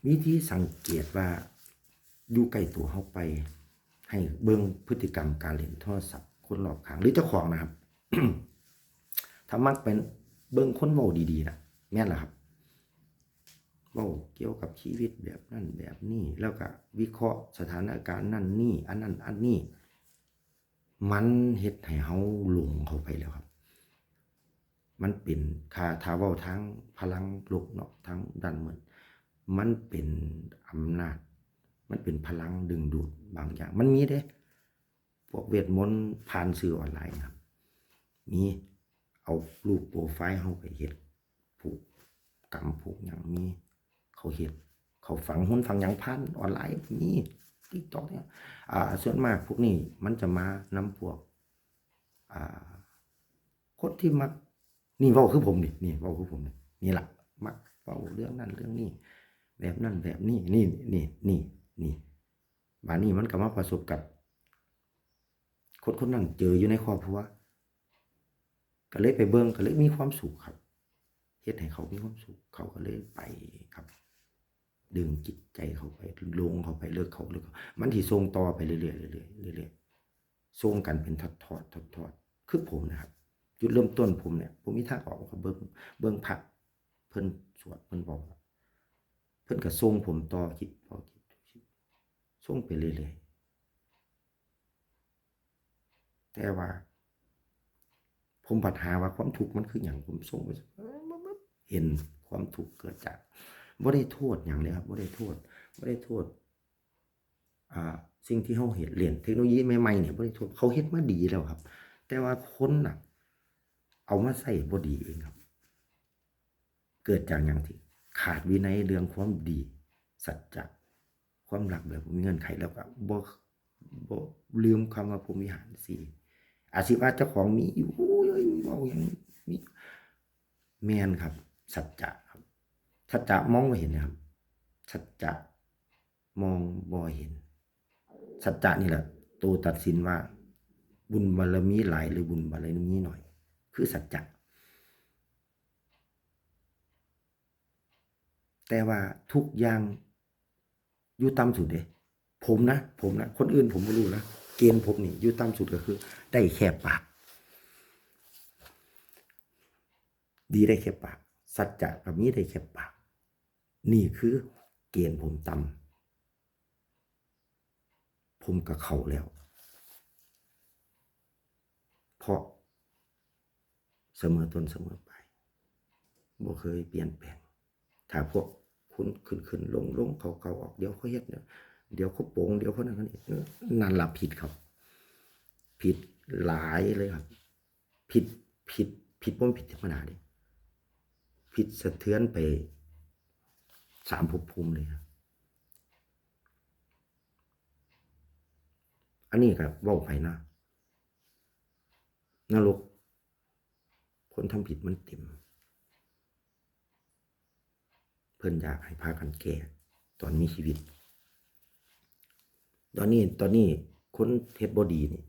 วิธีสังเกตว่าอยู่ใกล้ตัวเฮาไปให้เบิ่งพฤติกรรมการเล่นโทรศัพท์คนรอบข้างหรือเจ้าของนะครับ ถ้ามักเป็นเบิ่งคนเว้าดีๆนะแม่นล่ะครับเว้าเกี่ยวกับชีวิตแบบนั้นแบบนี้แล้วก็วิเคราะห์สถานการณ์นั่นนี่อันนั้นอันนี้มันเฮ็ดให้เฮาหลงเข้าไปแล้วครับมันเป็นถ้าเว้าทางพลังลบเนาะทางด้านมืดมันเป็นอำนาจมันเป็นพลังดึงดูดบางอย่างมันมีเด้พวกเวทมนต์ผ่านสื่อออนไลน์ครับมีเอารูปโปรไฟล์เฮาไปเฮ็ดผูกกรรมผูกหยังมีเขาเฮ็ดเขาฝังหุ้นฝังหยังผ่านออนไลน์มี TikTok เนี่ยส่วนมากพวกนี้มันจะมานำพวกอ่าคนที่มักนี่เว้าคือผมนี่เว้าคือผมนี่ล่ะมักเว้าเรื่องนั้นเรื่องนี้แบบนั้นแบบนี้นี่บัดนี้มันก็มาประสบกับคนนั้นเจออยู่ในครอบครัวก็เลยไปเบิ่งก็เลยมีความสุขครับเฮ็ดให้เขามีความสุขเขาก็เลยไปครับดึงจิตใจเขาไปลงเข้าไปเลิกเขามันสิส่งต่อไปเรื่อยๆเรื่อยๆเรื่อยๆส่งกันเป็นทอดๆคือผมนะครับจุดเริ่มต้นผมเนี่ยผมมีทางออกครับเบิ่งพระเพิ่นสวดเพิ่นบอกเพิ่นก็ส่งผมต่อคิดส่งไปเรื่อยๆแต่ว่าผมปัญหาว่าความทุกข์มันคือหยังผมส่งไปเห็นความทุกข์เกิดจากบ่ได้โทษหยังเลยครับบ่ได้โทษสิ่งที่เฮาเฮ็ดเรียนเทคโนโลยีใหม่ๆเนี่ยบ่ได้โทษเขาเฮ็ดมาดีแล้วครับแต่ว่าคนน่ะเอามาใช้บ่ดีเองครับเกิดจากหยังที่ขาดวินัยเรื่องความดีสัจจะความรักแบบบ่มีเงื่อนไขแล้วก็บ่ลืมคำว่าพรหมวิหาร4อาจสิว่าเจ้าของมีอยู่โอ้ยเว้าหยังมีแม่นครับสัจจะครับสัจจะมองบ่เห็นนะครับสัจจะมองบ่เห็น สัจจะนี่แหละตัวตัดสินว่าบุญบารมีหลายหรือบุญบารมีน้อยคือสัจจะแต่ว่าทุกอย่างอยู่ต่ำสุดเด้ผมนะคนอื่นผมบ่รู้นะเกณฑ์ผมนี่อยู่ต่ำสุดก็คือได้แค่ปากดีได้แค่ปากสัจจะก็มีได้แค่ปากนี่คือเกณฑ์ผมต่ำผมก็เข้าแล้วเพราะเสมอต้นเสมอปลายบ่เคยเปลี่ยนแปลงถ้าพวกคุณขึ้นลงเขาออกเดี๋ยวเขาเฮ็ดเนี่ยเดี๋ยวเขาโปงเดี๋ยวเขานั่นเขานี่นั่นล่ะผิดครับผิดหลายเลยครับผิดบ่ผิดธรรมดาเด้ผิดสะเทือนไป3ภพภูมิเลยครับอันนี้ก็เว้าไปนะนรกคนทำผิดมันเต็มเพิ่นอยากให้พากันแก้ตอนมีชีวิตตอนนี้คนเฮ็ดบ่ดีนี่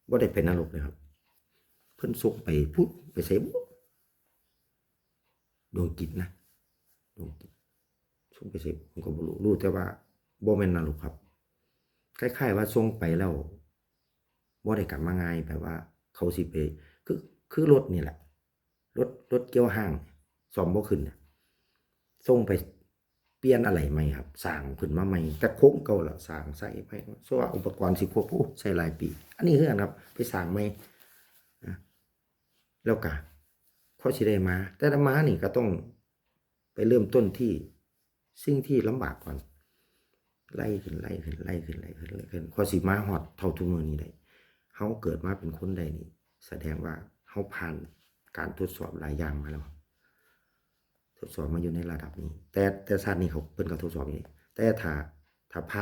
บ่ได้ไปนรกเลยครับเพิ่นส่งไปพุไปไสบ่ดวงจิตนะดวงจิตส่งไปไสผมก็บ่รู้แต่ว่าบ่แม่นนรกครับคล้ายๆว่าส่งไปแล้วบ่ได้กลับมาง่ายแบบว่าเขาสิไปคือรถนี่แหละรถเกี่ยวห้างซ่อมบ่ขึ้นน่ะส่งไปเปลี่ยนอะไหล่ใหม่ครับสร้างขึ้นมาใหม่แต่โครงเก่าแล้วสร้างใส่ใหม่soว่าอุปกรณ์สิครบโอ้ใช้หลายปีอันนี้คือกันครับไปสร้างใหม่นะแล้วก็ค่อยสิได้มาแต่ถ้ามานี่ก็ต้องไปเริ่มต้นที่สิ่งที่ลำบากก่อนไล่ขึ้นค่อยสิมาฮอดเท่าทุกมื้อนี้ได้เฮาเกิดมาเป็นคนได้นี่แสดงว่าเฮาผ่านการทดสอบหลายอย่างมาแล้วทดสอบมาอยู่ในระดับนี้แต่ชาตินี้เขาเพิ่นก็ทดสอบอย่างนี้แต่ถ้าผ่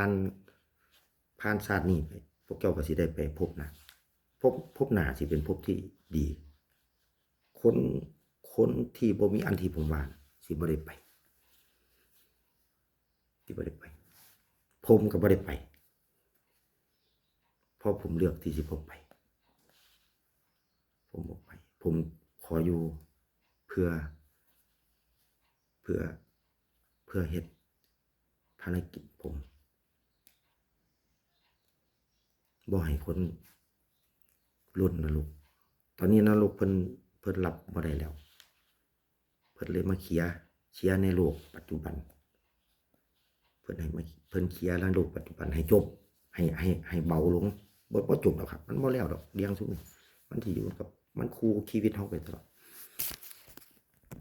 านชาตินี้ไปพวกเจ้าก็สิได้ไปพบหน้าพบหน้าสิเป็นพบที่ดีคนที่บ่มีอันที่ผมว่าสิบ่ได้ไปผมก็บ่ได้ไปเพราะผมเลือกที่สิบ่ไปผมบ่ไปผมขออยู่เพื่อ พื่อเฮ็ดภารกิจผมบ่ให้คนล้นนรกตอนนี้นรกเพิ่นรับบ่ได้แล้วเพิ่นเลยมาเคลียร์ในโลกปัจจุบันเพิ่นให้มาเพิ่นเคลียร์ในโลกปัจจุบันให้จบให้เบาลงบ่จบหรอกครับมันบ่แล้วดอกเรื่องซุมนี้มันสิอยู่กับมันคู่ชีวิตเฮาไปตลอด